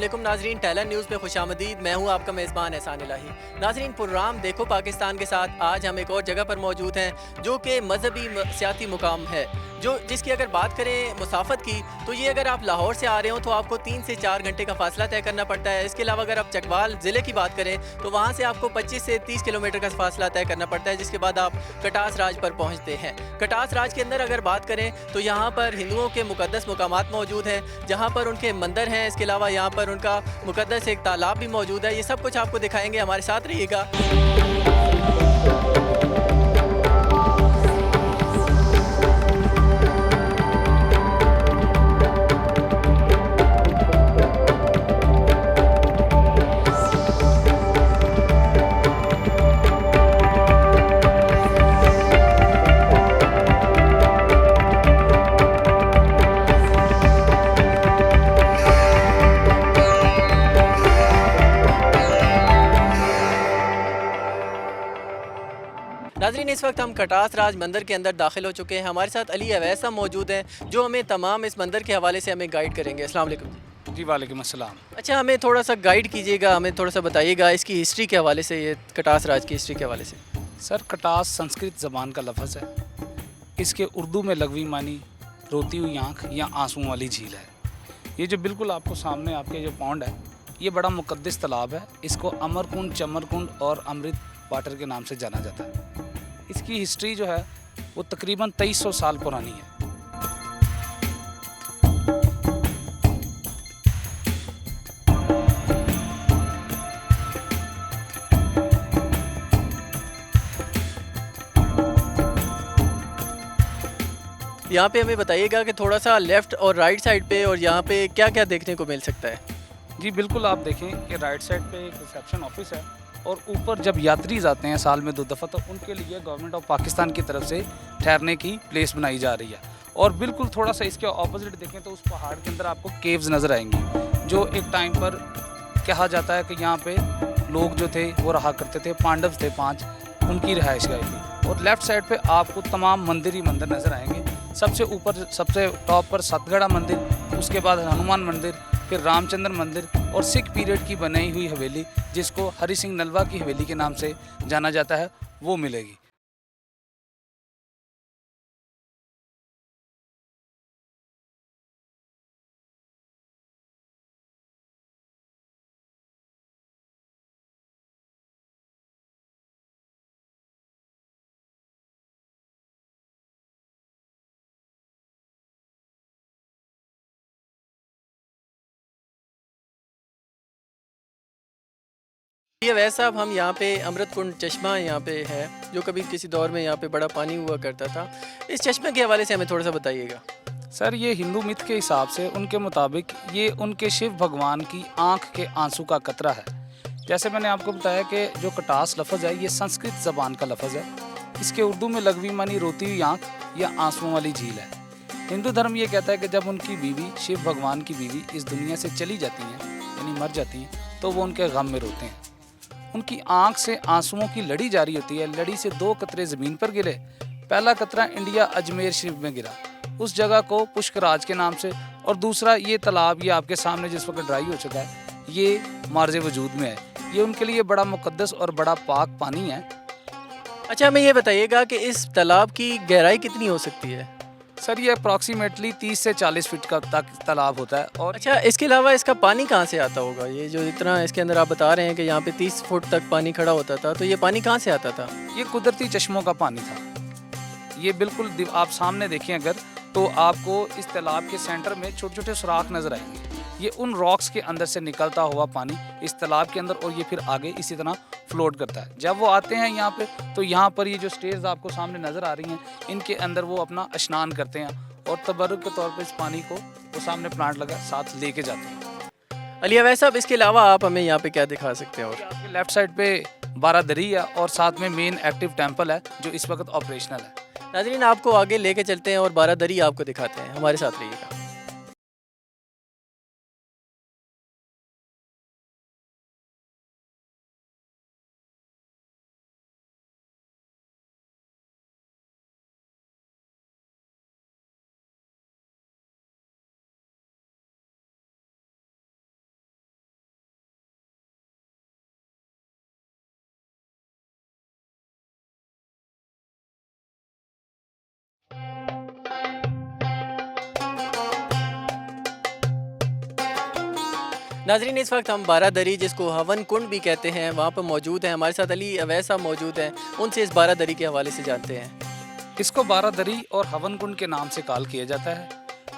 वालेकुम नाजरीन, talent news पे खुशामदीद। मैं हूं आपका मेज़बान एहसान इलाही। नाजरीन, पुर्राम देखो पाकिस्तान के साथ आज हम एक और जगह पर मौजूद हैं जो कि मजहबी सियाती मुकाम है, जो जिसकी अगर बात करें मुसाफत की, तो ये अगर आप लाहौर से आ रहे हो तो आपको 3 से 4 घंटे का फासला तय करना पड़ता है। इसके अलावा अगर आप चकवाल ज़िले की बात करें तो वहाँ से आपको 25 से 30 किलोमीटर का फासला तय करना पड़ता है, जिसके बाद आप कटास राज पर पहुँचते हैं। कटास राज के अंदर अगर बात करें तो यहाँ पर हिंदुओं के मुकद्दस मुकामात मौजूद हैं, जहाँ पर उनके मंदिर हैं। इसके अलावा यहाँ पर उनका मुकद्दस एक तालाब भी मौजूद है। ये सब कुछ आपको दिखाएंगे, हमारे साथ रहिएगा। नाज़रीन, इस वक्त हम कटास राज मंदिर के अंदर दाखिल हो चुके हैं। हमारे साथ अली अवैस साहब मौजूद हैं जो हमें तमाम इस मंदिर के हवाले से हमें गाइड करेंगे। अस्सलाम वालेकुम जी। जी वालेकुम अस्सलाम। अच्छा, हमें थोड़ा सा गाइड कीजिएगा, हमें थोड़ा सा बताइएगा इसकी हिस्ट्री के हवाले से, ये कटास राज की हिस्ट्री के हवाले से। सर कटास संस्कृत ज़बान का लफ्ज़ है। इसके उर्दू में लगवी मानी रोती हुई आँख या आंसुओं वाली झील है। ये जो बिल्कुल आपको सामने आपके जो पौंड है, ये बड़ा मुक़द्दस तालाब है। इसको अमरकुंड, चमरकुंड और अमृत वाटर के नाम से जाना जाता है। इसकी हिस्ट्री जो है वो तकरीबन 2300 साल पुरानी है। यहाँ पे हमें बताइएगा कि थोड़ा सा लेफ़्ट और राइट साइड पे और यहाँ पे क्या-क्या देखने को मिल सकता है? जी बिल्कुल, आप देखें कि राइट साइड पे एक रिसेप्शन ऑफिस है और ऊपर जब यात्री जाते हैं साल में 2 दफ़ा, तो उनके लिए गवर्नमेंट ऑफ पाकिस्तान की तरफ से ठहरने की प्लेस बनाई जा रही है। और बिल्कुल थोड़ा सा इसके ऑपोजिट देखें तो उस पहाड़ के अंदर आपको केव्स नज़र आएंगी, जो एक टाइम पर कहा जाता है कि यहाँ पे लोग जो थे वो रहा करते थे। पांडव थे 5, उनकी रिहाइश गाह थी। और लेफ़्ट साइड पे आपको तमाम मंदिर ही मंदिर नज़र आएंगे। सबसे ऊपर सबसे टॉप पर सतगड़ा मंदिर, उसके बाद हनुमान मंदिर, फिर रामचंद्र मंदिर और सिख पीरियड की बनाई हुई हवेली, जिसको हरि सिंह नलवा की हवेली के नाम से जाना जाता है, वो मिलेगी। ये वैसे साहब, हम यहाँ पे अमृत कुंड चश्मा यहाँ पे है, जो कभी किसी दौर में यहाँ पे बड़ा पानी हुआ करता था। इस चश्मे के हवाले से हमें थोड़ा सा बताइएगा। सर ये हिंदू मिथ के हिसाब से उनके मुताबिक ये उनके शिव भगवान की आंख के आंसू का कतरा है। जैसे मैंने आपको बताया कि जो कटास लफ्ज़ है ये संस्कृत ज़बान का लफ्ज़ है। इसके उर्दू में लगवी मानी रोती हुई आंख या आंसुओं वाली झील है। हिंदू धर्म ये कहता है कि जब उनकी बीवी, शिव भगवान की बीवी, इस दुनिया से चली जाती हैं यानी मर जाती हैं, तो वो उनके गम में रोते हैं। उनकी आंख से आंसुओं की लड़ी जारी होती है। लड़ी से 2 कतरे ज़मीन पर गिरे। पहला कतरा इंडिया अजमेर शरीफ में गिरा, उस जगह को पुष्कराज के नाम से। और दूसरा ये तालाब, ये आपके सामने जिस वक्त ड्राई हो चुका है, ये मार्ज़ वजूद में है। ये उनके लिए बड़ा मुक़द्दस और बड़ा पाक पानी है। अच्छा, हमें ये बताइएगा कि इस तालाब की गहराई कितनी हो सकती है? सर ये अप्रॉक्सीमेटली 30 से 40 फीट का तक तालाब होता है। और अच्छा, इसके अलावा इसका पानी कहाँ से आता होगा? ये जो इतना इसके अंदर आप बता रहे हैं कि यहाँ पे 30 फुट तक पानी खड़ा होता था, तो ये पानी कहाँ से आता था? ये कुदरती चश्मों का पानी था। ये बिल्कुल आप सामने देखें अगर, तो आपको इस तालाब के सेंटर में छोटे छोटे सुराख नज़र आएंगे। ये उन रॉक्स के अंदर से निकलता हुआ पानी इस तालाब के अंदर, और ये फिर आगे इसी तरह फ्लोट करता है। जब वो आते हैं यहाँ पे, तो यहाँ पर ये जो स्टेज आपको सामने नज़र आ रही हैं, इनके अंदर वो अपना स्नान करते हैं और तबर्रुक के तौर पर इस पानी को वो सामने प्लांट लगा साथ लेके जाते हैं। अली अवैस साहब, इसके अलावा आप हमें यहाँ पे क्या दिखा सकते हैं? और आपके लेफ्ट साइड पे बारादरी है और साथ में मेन एक्टिव टेम्पल है जो इस वक्त ऑपरेशनल है। नाज़रीन, आपको आगे लेके चलते हैं और बारादरी आपको दिखाते हैं। हमारे साथ रहिएगा। नाज़रीन, इस वक्त हम बारादरी, जिसको हवन कुंड भी कहते हैं, वहाँ पर मौजूद हैं। हमारे साथ अली अवैस साहब मौजूद हैं। उनसे इस बारादरी के हवाले से जानते हैं। इसको बारादरी और हवन कुंड के नाम से कॉल किया जाता है।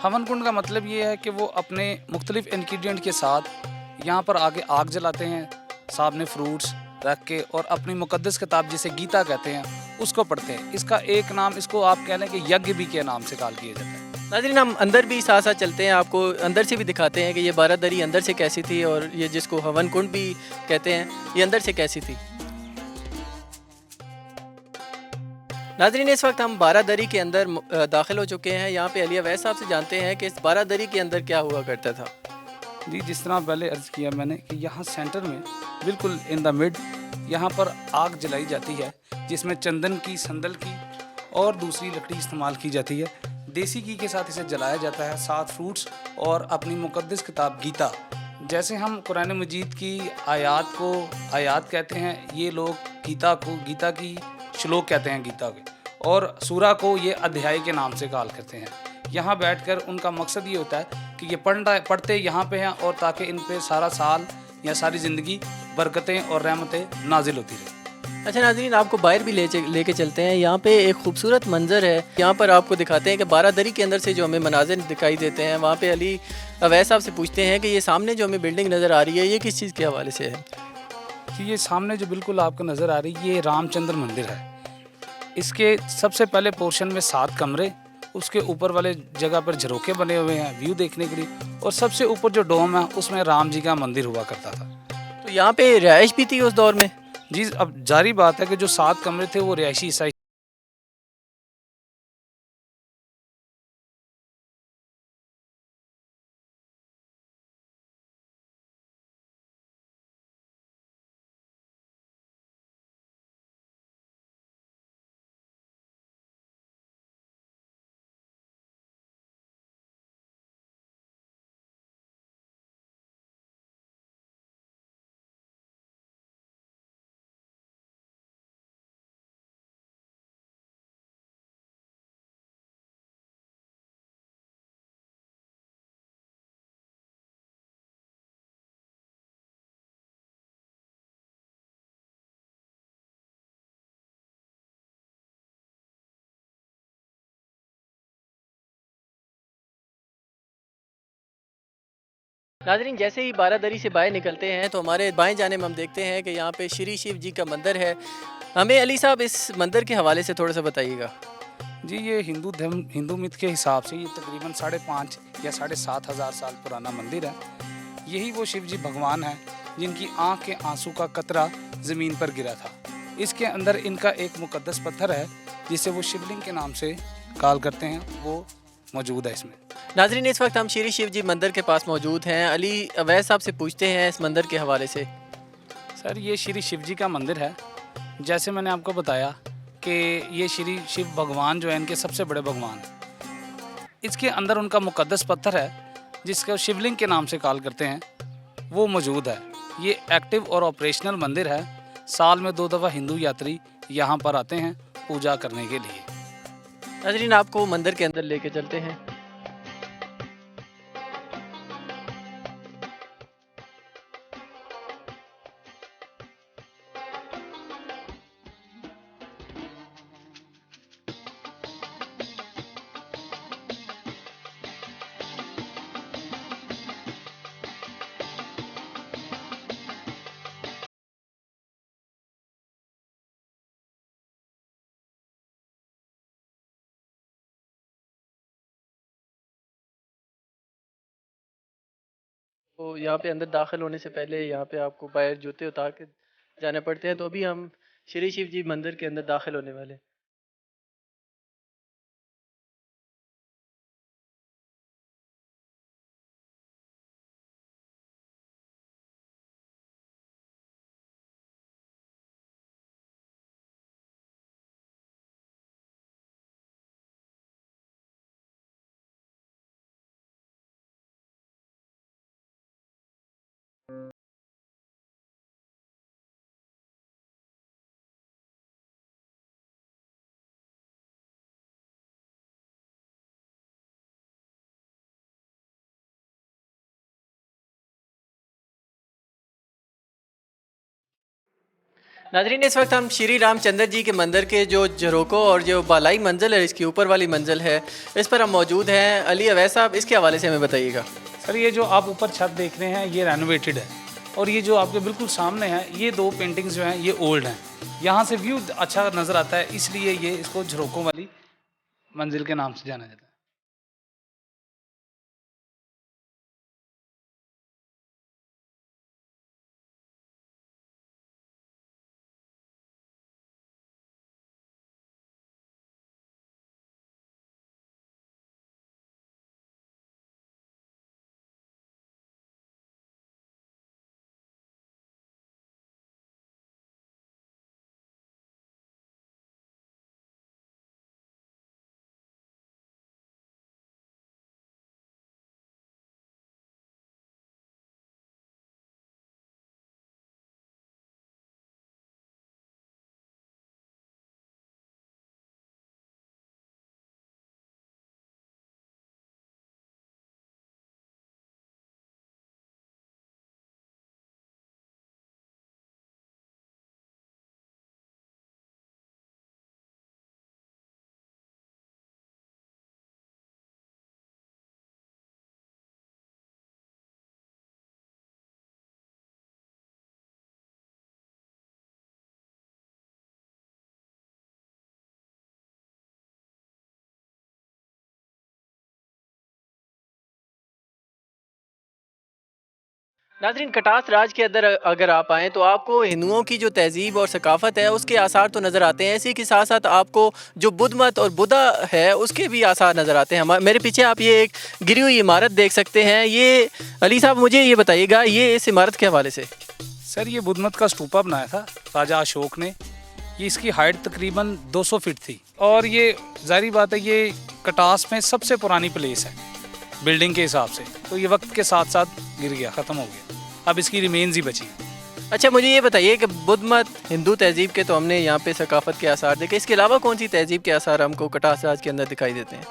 हवन कुंड का मतलब ये है कि वो अपने मुख्तलिफ इंग्रेडिएंट के साथ यहाँ पर आगे आग जलाते हैं, सामने फ्रूट्स रख के, और अपनी मुकद्दस किताब जिसे गीता कहते हैं उसको पढ़ते हैं। इसका एक नाम, इसको आप कह लें कि यज्ञ भी के नाम से कॉल किया जाता है। नाज़रीन, हम अंदर भी साथ साथ चलते हैं, आपको अंदर से भी दिखाते हैं कि ये बारादरी अंदर से कैसी थी, और ये जिसको हवन कुंड भी कहते हैं, ये अंदर से कैसी थी। नाज़रीन, इस वक्त हम बारादरी के अंदर दाखिल हो चुके हैं। यहाँ पे अली अवैस साहब से जानते हैं कि इस बारादरी के अंदर क्या हुआ करता था। जी, जिस तरह पहले अर्ज़ किया मैंने कि यहाँ सेंटर में बिल्कुल इन द मिड यहाँ पर आग जलाई जाती है, जिसमें चंदन की, संदल की और दूसरी लकड़ी इस्तेमाल की जाती है। देसी घी के साथ इसे जलाया जाता है, साथ फ्रूट्स और अपनी मुकद्दस किताब गीता। जैसे हम कुरान मजीद की आयत को आयत कहते हैं, ये लोग गीता को गीता की श्लोक कहते हैं गीता के, और सूरा को ये अध्याय के नाम से कॉल करते हैं। यहाँ बैठकर उनका मकसद ये होता है कि ये पढ़ते यहाँ पे हैं, और ताकि इन पे सारा साल या सारी ज़िंदगी बरकतें और रहमतें नाजिल होती रहे। अच्छा नाज़रीन, आपको बाहर भी लेके चलते हैं। यहाँ पे एक खूबसूरत मंजर है। यहाँ पर आपको दिखाते हैं कि बारादरी के अंदर से जो हमें मनाजिर दिखाई देते हैं, वहाँ पे अली अवैस साहब से पूछते हैं कि ये सामने जो हमें बिल्डिंग नज़र आ रही है, ये किस चीज़ के हवाले से है। कि ये सामने जो बिल्कुल आपको नज़र आ रही है, ये रामचंद्र मंदिर है। इसके सबसे पहले पोर्शन में 7 कमरे, उसके ऊपर वाले जगह पर झरोके बने हुए हैं व्यू देखने के लिए, और सबसे ऊपर जो डोम है उसमें राम जी का मंदिर हुआ करता था। तो यहाँ पे रिहाइश भी थी उस दौर में। जी, अब जारी बात है कि जो 7 कमरे थे वो रिहायशी ईसाई। नाज़रीन, जैसे ही बारादरी से बाहर निकलते हैं तो हमारे बाएं जाने में हम देखते हैं कि यहाँ पे श्री शिव जी का मंदिर है। हमें अली साहब इस मंदिर के हवाले से थोड़ा सा बताइएगा। जी, ये हिंदू धर्म, हिंदू मिथ के हिसाब से ये तकरीबन 5.5 या 7,500 साल पुराना मंदिर है। यही वो शिव जी भगवान हैं जिनकी आँख के आंसू का कतरा ज़मीन पर गिरा था। इसके अंदर इनका एक मुकद्दस पत्थर है जिसे वो शिवलिंग के नाम से कॉल करते हैं, वो मौजूद है इसमें। नाज़रीन, इस वक्त हम श्री शिव जी मंदिर के पास मौजूद हैं। अली अवैस साहब से पूछते हैं इस मंदिर के हवाले से। सर, ये श्री शिव जी का मंदिर है। जैसे मैंने आपको बताया कि ये श्री शिव भगवान जो है इनके सबसे बड़े भगवान हैं। इसके अंदर उनका मुकद्दस पत्थर है जिसको शिवलिंग के नाम से कॉल करते हैं, वो मौजूद है। ये एक्टिव और ऑपरेशनल मंदिर है। साल में 2 दफ़ा हिंदू यात्री यहाँ पर आते हैं पूजा करने के लिए। नाज़रीन, आपको मंदिर के अंदर लेके चलते हैं। तो यहाँ पे अंदर दाखिल होने से पहले यहाँ पे आपको बाहर जूते उतार के जाने पड़ते हैं। तो अभी हम श्री शिव जी मंदिर के अंदर दाखिल होने वाले हैं। नाजरीन, इस वक्त हम श्री रामचंद्र जी के मंदिर के जो झरोकों और जो बालाई मंजिल है, इसकी ऊपर वाली मंजिल है, इस पर हम मौजूद हैं। अली अवैस साहब, इसके हवाले से हमें बताइएगा। सर, ये जो आप ऊपर छत देख रहे हैं ये रेनोवेटेड है, और ये जो आपके बिल्कुल सामने है ये दो पेंटिंग्स जो हैं ये ओल्ड हैं। यहाँ से व्यू अच्छा नज़र आता है, इसलिए ये इसको झरोकों वाली मंजिल के नाम से जाना जाता है। नाजरीन, कटास राज के अंदर अगर आप आएँ तो आपको हिंदुओं की जो तहज़ीब और सकाफ़त है उसके आसार तो नज़र आते हैं। इसी के साथ साथ आपको जो बुद्ध मत और बुद्धा है उसके भी आसार नज़र आते हैं। मेरे पीछे आप ये एक गिरी हुई इमारत देख सकते हैं। ये अली साहब, मुझे ये बताइएगा, ये इस इमारत के हवाले से। सर, ये बुद्ध मत का स्तूपा बनाया था राजा अशोक ने। ये इसकी हाइट तकरीबन 200 फीट थी, और ये ज़ाहिर बात है ये कटास में सबसे पुरानी प्लेस है बिल्डिंग के हिसाब से। तो ये वक्त के साथ साथ गिर गया, ख़त्म हो गया, अब इसकी रिमेन्स ही बची। अच्छा, मुझे ये बताइए कि बुद्ध मत, हिंदू तहज़ीब के तो हमने यहाँ पे सकाफ़त के आसार देखे, इसके अलावा कौन सी तहज़ीब के आसार हमको कटास राज के अंदर दिखाई देते हैं?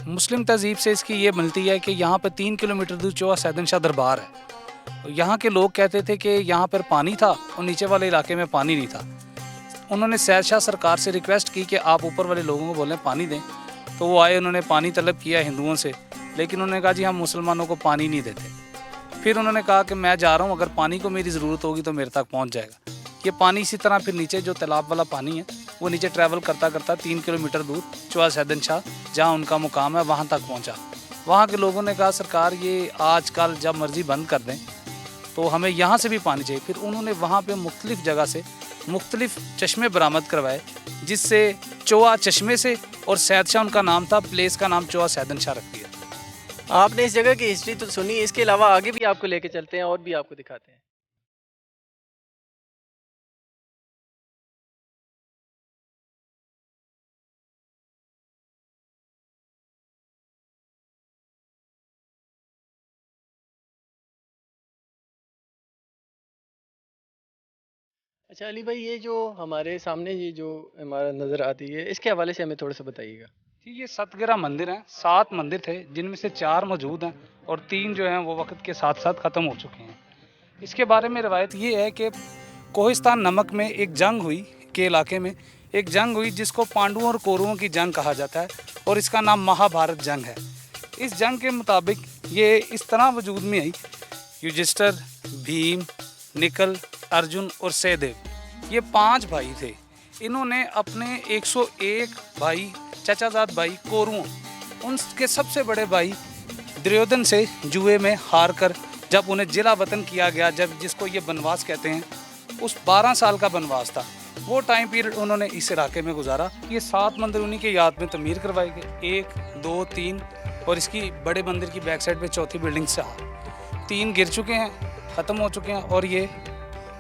मुस्लिम तहज़ीब से इसकी ये मिलती है कि यहाँ पर 3 किलोमीटर दूर चौहा सैदन शाह दरबार है। यहाँ के लोग कहते थे कि यहाँ पर पानी था और नीचे वाले इलाके में पानी नहीं था। उन्होंने सैद शाह सरकार से रिक्वेस्ट की कि आप ऊपर वाले लोगों को बोलें पानी दें, तो वो आए, उन्होंने पानी तलब किया हिंदुओं से, लेकिन उन्होंने कहा जी हम मुसलमानों को पानी नहीं देते। फिर उन्होंने कहा कि मैं जा रहा हूँ, अगर पानी को मेरी ज़रूरत होगी तो मेरे तक पहुँच जाएगा। ये पानी इसी तरह फिर नीचे जो तालाब वाला पानी है वो नीचे ट्रैवल करता करता 3 किलोमीटर दूर चौहा सैदन शाह जहाँ उनका मुकाम है वहाँ तक पहुँचा। वहाँ के लोगों ने कहा सरकार ये आजकल जब मर्ज़ी बंद कर दें तो हमें यहाँ से भी पानी चाहिए। फिर उन्होंने वहाँ पे मुख्तलिफ़ जगह से मुख्तलिफ़ चश्मे बरामद करवाए, जिससे चौहा चश्मे से और सैद शाह उनका नाम था, प्लेस का नाम चौहा सैदन शाह रख दिया। आपने इस जगह की हिस्ट्री तो सुनी, इसके अलावा आगे भी आपको लेके चलते हैं और भी आपको दिखाते हैं। अच्छा अली भाई, ये जो हमारे सामने ये जो इमारत नज़र आती है, इसके हवाले से हमें थोड़ा सा बताइएगा। जी, ये सतगिरा मंदिर हैं। 7 मंदिर थे जिनमें से 4 मौजूद हैं और 3 जो हैं वो वक्त के साथ साथ ख़त्म हो चुके हैं। इसके बारे में रवायत ये है कि कोहिस्तान नमक में एक जंग हुई के इलाके में, एक जंग हुई जिसको पांडवों और कौरवों की जंग कहा जाता है, और इसका नाम महाभारत जंग है। इस जंग के मुताबिक ये इस तरह वजूद में आई, युधिष्ठिर, भीम, निकल, अर्जुन और सहदेव, ये 5 भाई थे। इन्होंने अपने 101 भाई, चाचाजाद भाई कौरवों, उनके सबसे बड़े भाई दुर्योधन से जुए में हार कर जब उन्हें जिला वतन किया गया, जब जिसको ये बनवास कहते हैं, उस 12 साल का बनवास था, वो टाइम पीरियड उन्होंने इस इलाके में गुजारा। ये 7 मंदिर उन्हीं के याद में तमीर करवाए गए, 1, 2, 3, और इसकी बड़े मंदिर की बैक साइड पे चौथी बिल्डिंग से 3 गिर चुके हैं, ख़त्म हो चुके हैं, और ये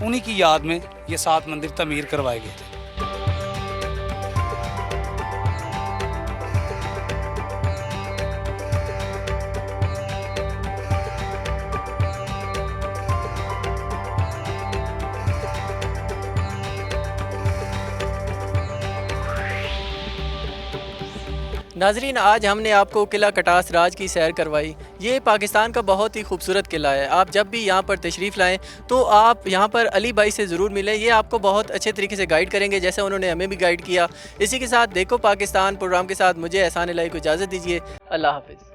उन्हीं की याद में ये 7 मंदिर तमीर करवाए गए थे। नाजरीन, आज हमने आपको किला कटास राज की सैर करवाई। ये पाकिस्तान का बहुत ही खूबसूरत किला है। आप जब भी यहाँ पर तशरीफ़ लाएँ तो आप यहाँ पर अली भाई से ज़रूर मिलें। ये आपको बहुत अच्छे तरीके से गाइड करेंगे, जैसे उन्होंने हमें भी गाइड किया। इसी के साथ देखो पाकिस्तान प्रोग्राम के साथ मुझे एहसान इलाही को इजाज़त दीजिए। अल्लाह हाफ़िज़।